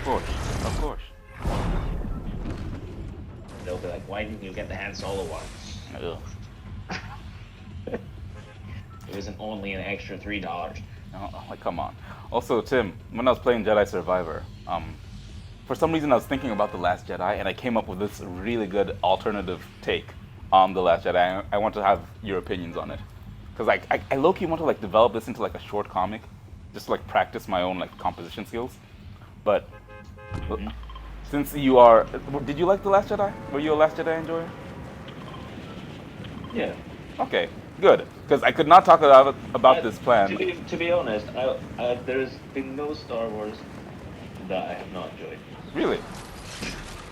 course, of course. They'll be like, why didn't you get the Han Solo one? Ugh. It wasn't only an extra $3. Like, come on. Also, Tim, when I was playing Jedi Survivor, for some reason I was thinking about The Last Jedi, and I came up with this really good alternative take on The Last Jedi. I want to have your opinions on it, because I low-key want to like develop this into like a short comic, just to, like practice my own like composition skills. But Hmm. since you are, did you like The Last Jedi? Were you a Last Jedi enjoyer? Yeah. Okay, good, because I could not talk about I, this plan. to be honest, there's been no Star Wars that I have not enjoyed. Really,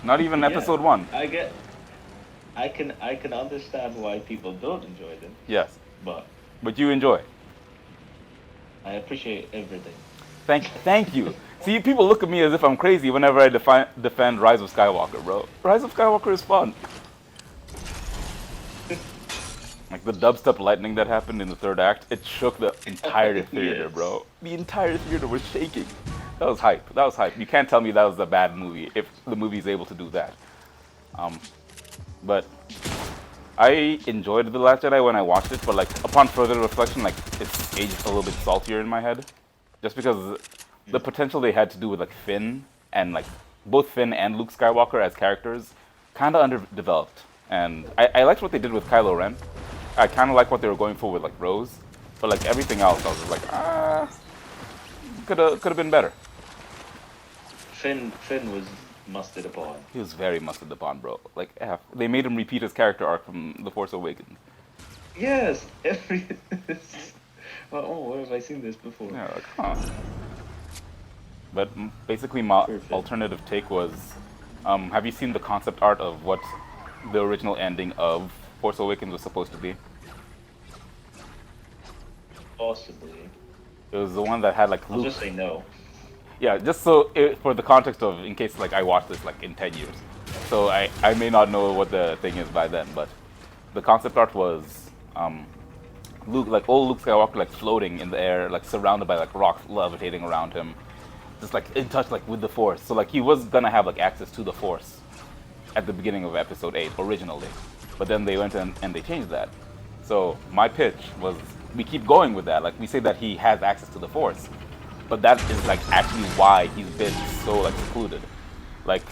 not even Yeah, Episode One. I get, I can understand why people don't enjoy them, Yes, but but you enjoy. I appreciate everything. Thank you. See, people look at me as if I'm crazy whenever I defend Rise of Skywalker, bro. Rise of Skywalker is fun. Like the dubstep lightning that happened in the third act, it shook the entire theater, Yes. bro. The entire theater was shaking. That was hype. That was hype. You can't tell me that was a bad movie if the movie's able to do that. Um, but I enjoyed The Last Jedi when I watched it, but like upon further reflection, like it's aged a little bit saltier in my head, just because the Mm. potential they had to do with like Finn and like both Finn and Luke Skywalker as characters kind of underdeveloped. And I liked what they did with Kylo Ren. I kind of like what they were going for with like Rose, but like everything else, I was just like, could have been better. Finn was musted upon. He was very muscled upon, bro. Like, they made him repeat his character arc from The Force Awakens. Yes, every. Oh, where have I seen this before? Yeah, like, huh. But basically, my Perfect. alternative take was, have you seen the concept art of what the original ending of Force Awakens was supposed to be? Possibly. It was the one that had like I'll Luke. just say no. Yeah, just so for the context of, in case like I watched this like in 10 years, so I may not know what the thing is by then, but the concept art was Luke, like old Luke Skywalker, like floating in the air, like surrounded by like rocks levitating around him, just like in touch like with the Force. So like he was gonna have like access to the Force at the beginning of Episode 8 originally, but then they went and they changed that. So my pitch was we keep going with that. Like we say that he has access to the Force, but that is like actually why he's been so like secluded. Like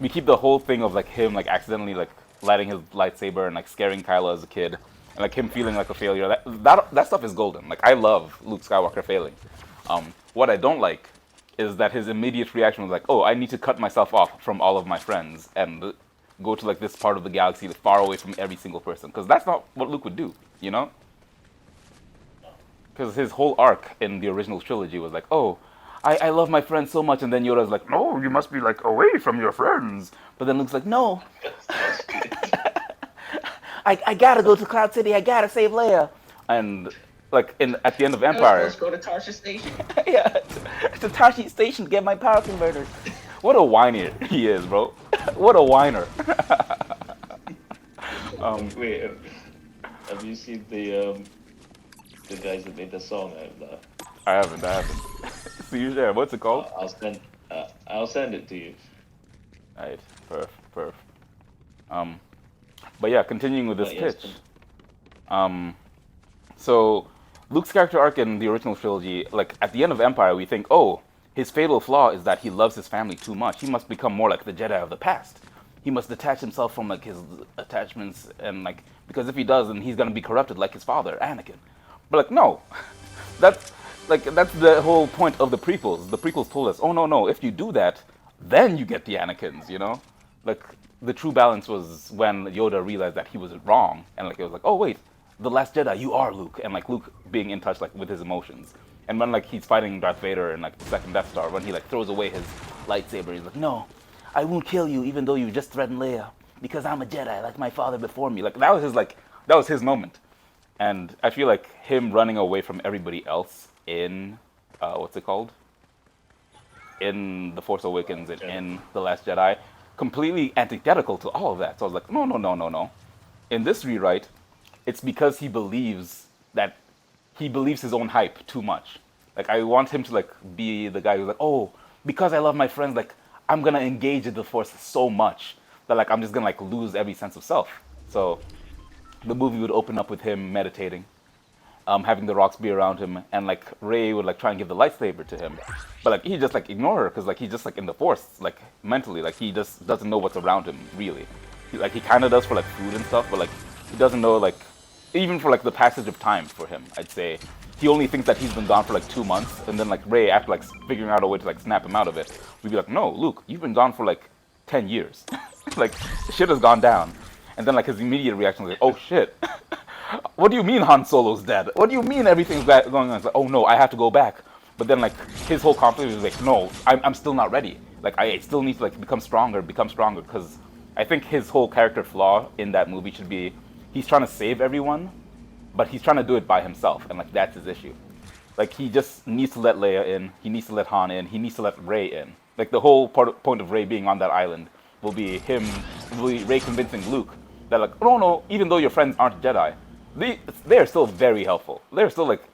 we keep the whole thing of like him like accidentally like lighting his lightsaber and like scaring Kylo as a kid, and like him feeling like a failure. That stuff is golden. Like I love Luke Skywalker failing. What I don't like is that his immediate reaction was like, "Oh, I need to cut myself off from all of my friends and go to like this part of the galaxy like, far away from every single person." Because that's not what Luke would do, you know? Because his whole arc in the original trilogy was like, "Oh, I love my friends so much," and then Yoda's like, "No, you must be like away from your friends." But then Luke's like, "No, That's good. I gotta go to Cloud City. I gotta save Leia." And like in at the end of Let's Empire, go to Tarsha Station. yeah, to Tashi Station to get my power converters. What a whiner he is, bro. What a whiner. Wait, have you seen the guys that made the song out of that? I haven't. So you share. What's it called? I'll send it to you. Alright, perf. Um, but yeah, continuing with this But yes, pitch. Um, so Luke's character arc in the original trilogy, like at the end of Empire, we think, oh, his fatal flaw is that he loves his family too much. He must become more like the Jedi of the past. He must detach himself from like his attachments and like because if he does, then he's gonna be corrupted like his father, Anakin. But like no, that's that's the whole point of the prequels. The prequels told us, oh no, if you do that, then you get the Anakins. You know, like the true balance was when Yoda realized that he was wrong, and like it was like, oh wait, the Last Jedi, you are Luke, and like Luke being in touch like with his emotions. And when like he's fighting Darth Vader and like the second Death Star, when he like throws away his lightsaber, he's like, no, I won't kill you, even though you just threatened Leia, because I'm a Jedi, like my father before me. That was his moment. And I feel like him running away from everybody else in what's it called? In The Force Awakens and Jedi. in The Last Jedi, completely antithetical to all of that. So I was like, no. In this rewrite, it's because he believes his own hype too much. Like I want him to like be the guy who's like, oh, because I love my friends, like I'm gonna engage in the Force so much that like I'm just gonna like lose every sense of self. So the movie would open up with him meditating, having the rocks be around him, and like Ray would like try and give the lightsaber to him, but like he just like ignore her because like he's just like in the Force, like mentally, like he just doesn't know what's around him really. He kind of does for like food and stuff, but like he doesn't know like even for like the passage of time for him. I'd say he only thinks that he's been gone for like 2 months, and then like Ray, after like figuring out a way to like snap him out of it, we'd be like, no, Luke, you've been gone for like 10 years, like shit has gone down, and then like his immediate reaction was like, oh shit. What do you mean Han Solo's dead? What do you mean everything's going on? It's like, oh no, I have to go back. But then like his whole conflict is like, no, I'm still not ready. Like I still need to like become stronger, because I think his whole character flaw in that movie should be he's trying to save everyone, but he's trying to do it by himself, and like that's his issue. Like he just needs to let Leia in, he needs to let Han in, he needs to let Rey in. Like the whole point of Rey being on that island will be Rey convincing Luke that like, oh no, even though your friends aren't Jedi, they're still very helpful. They're still like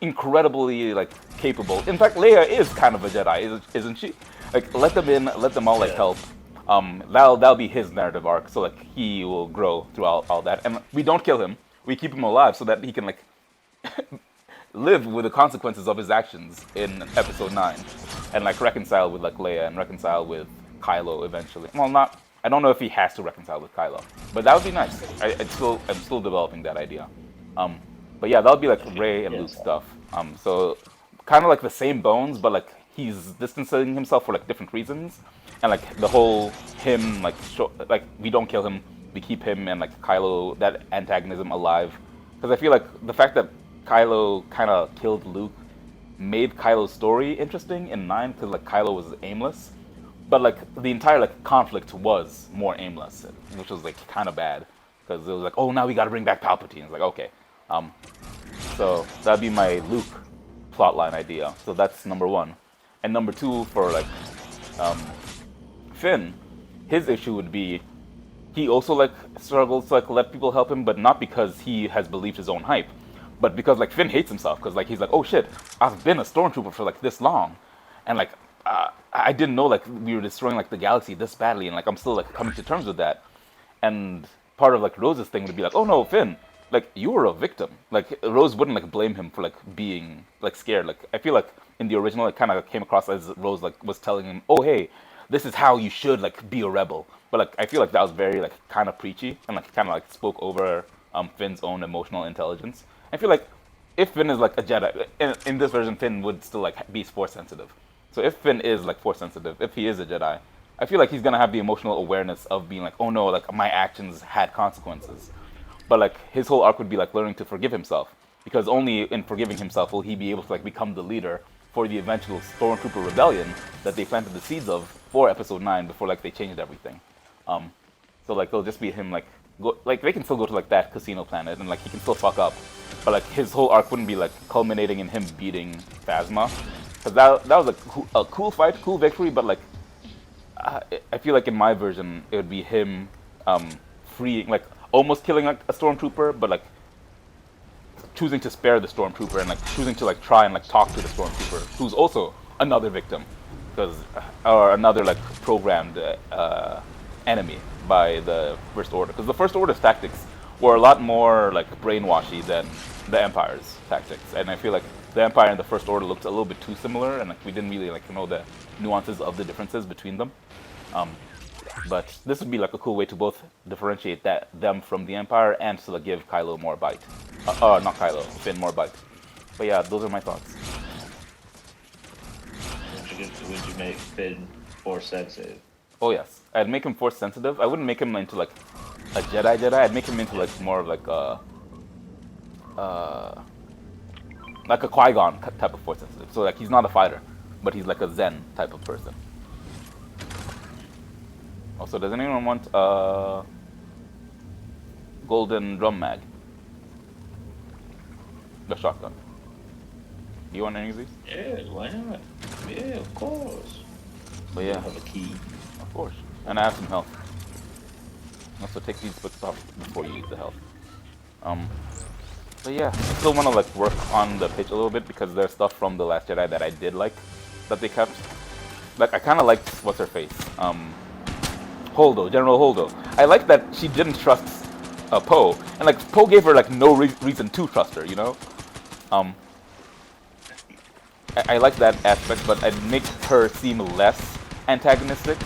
incredibly like capable. In fact, Leia is kind of a Jedi, isn't she? Like let them in, let them all like help. That'll be his narrative arc. So like he will grow through all that, and we don't kill him. We keep him alive so that he can like live with the consequences of his actions in Episode 9, and like reconcile with like Leia and reconcile with Kylo eventually. Well, not. I don't know if he has to reconcile with Kylo, but that would be nice. I'm still developing that idea. But yeah, that would be like Rey and Luke stuff. So kind of like the same bones, but like he's distancing himself for like different reasons, and like the whole him like like we don't kill him, we keep him and like Kylo, that antagonism alive, because I feel like the fact that Kylo kind of killed Luke made Kylo's story interesting in 9, because like Kylo was aimless. But like the entire like conflict was more aimless, which was like kind of bad, because it was like, oh, now we got to bring back Palpatine. It's like, okay, so that'd be my Luke plotline idea. So that's number 1, and number 2 for like Finn, his issue would be he also like struggles to like let people help him, but not because he has believed his own hype, but because like Finn hates himself, because like he's like, oh shit, I've been a stormtrooper for like this long, and like. I didn't know like we were destroying like the galaxy this badly, and like I'm still like coming to terms with that. And part of like Rose's thing would be like, oh no, Finn, like you were a victim. Like Rose wouldn't like blame him for like being like scared. Like I feel like in the original it kind of came across as Rose like was telling him, oh hey, this is how you should like be a rebel. But like I feel like that was very like kind of preachy, and like kind of like spoke over Finn's own emotional intelligence. I feel like if Finn is like a Jedi, in this version Finn would still like be Force sensitive. So if Finn is like Force sensitive, if he is a Jedi, I feel like he's gonna have the emotional awareness of being like, oh no, like my actions had consequences. But like his whole arc would be like learning to forgive himself, because only in forgiving himself will he be able to like become the leader for the eventual Stormtrooper rebellion that they planted the seeds of for Episode 9 before like they changed everything. So like it'll just be him like like they can still go to like that casino planet and like he can still fuck up, but like his whole arc wouldn't be like culminating in him beating Phasma. Because that was a cool fight, cool victory, but like I feel like in my version it would be him freeing, like almost killing like a stormtrooper, but like choosing to spare the stormtrooper and like choosing to like try and like talk to the stormtrooper, who's also another victim, or another like programmed enemy by the First Order. Because the First Order's tactics were a lot more like brainwashy than the Empire's tactics, and I feel like the Empire and the First Order looked a little bit too similar, and like we didn't really like know the nuances of the differences between them. But this would be like a cool way to both differentiate them from the Empire and to like give Kylo more bite. Not Kylo, Finn more bite. But yeah, those are my thoughts. Would you make Finn Force sensitive? Oh yes, I'd make him Force sensitive. I wouldn't make him into like a Jedi. I'd make him into like more of like a Qui-Gon type of Force sensitive. So like he's not a fighter, but he's like a Zen type of person. Also, does anyone want golden drum mag? The shotgun. Do you want any of these? Yeah, why not? Yeah, of course. But yeah, I have a key. of course. And I have some health. Also, take these books off before you use the health. But yeah, I still want to like work on the pitch a little bit, because there's stuff from The Last Jedi that I did like that they kept. Like I kind of liked what's her face, Holdo, General Holdo. I like that she didn't trust Poe, and like Poe gave her like no reason to trust her. You know, um, I like that aspect, but I'd make her seem less antagonistic.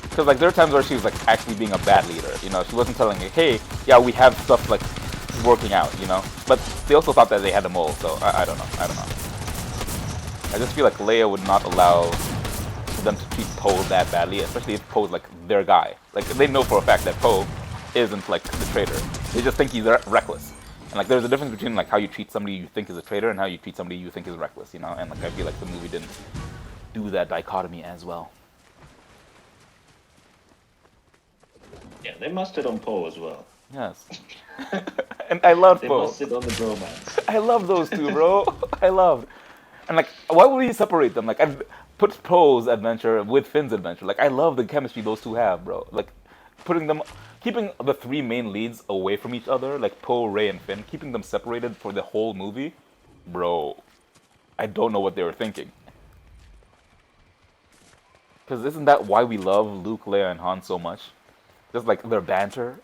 Because like there are times where she was like actually being a bad leader. You know, she wasn't telling me, hey, yeah, we have stuff like working out. You know, but they also thought that they had a mole, so I don't know. I don't know. I just feel like Leia would not allow them to treat Poe that badly, especially if Poe's like their guy. Like they know for a fact that Poe isn't like the traitor. They just think he's reckless. And like there's a difference between like how you treat somebody you think is a traitor and how you treat somebody you think is reckless, you know? And like I feel like the movie didn't do that dichotomy as well. Yeah, they must have on Poe as well. Yes. And I love They Poe. must sit on the bromance. I love those two, bro. I love. And like, why would we separate them? Like, I put Poe's adventure with Finn's adventure. Like, I love the chemistry those two have, bro. Like, putting them, keeping the three main leads away from each other, like Poe, Rey, and Finn, keeping them separated for the whole movie, bro. I don't know what they were thinking. Because isn't that why we love Luke, Leia, and Han so much? Just like their banter.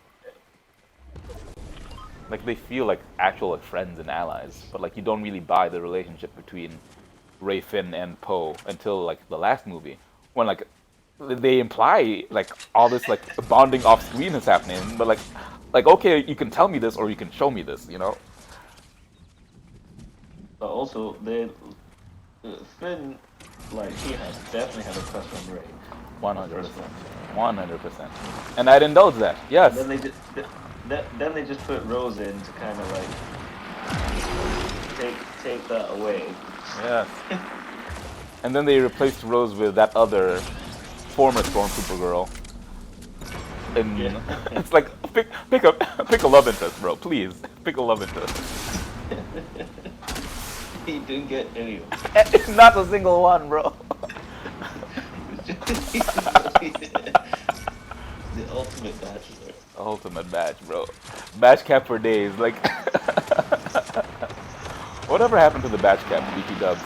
Like they feel like actual like, friends and allies, but like you don't really buy the relationship between Rey, Finn, and Poe until like the last movie, when like they imply like all this like bonding off screen is happening, but like okay, you can tell me this or you can show me this, you know. But also, they Finn, like he has definitely had a crush on Rey. 100%, 100%, and I'd indulge that. Yes. And then they just put Rose in to kind of like take that away. Yes. And then they replaced Rose with that other former Stormtrooper girl. And Yeah. it's like pick a love interest, bro. Please pick a love interest. He didn't get any of them. Not a single one, bro. The ultimate bachelor. Ultimate badge, bro. Badge cap for days. Like, whatever happened to the badge cap, BT Dubs?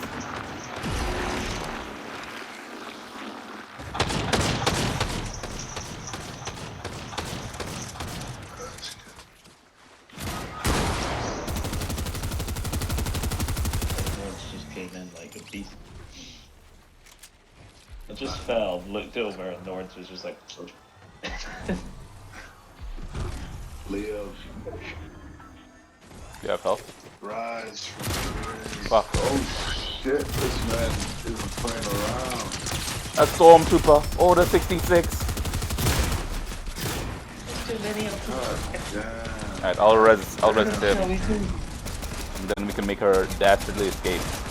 Just came in like a beast. I just fell, looked over, and Lawrence was just like. Live, You have health? rise from the grave. Fuck. Oh shit, this man isn't playing around. A Stormtrooper, Order 66. Too many of them. God damn. Alright, I'll res him. And then we can make our dastardly escape.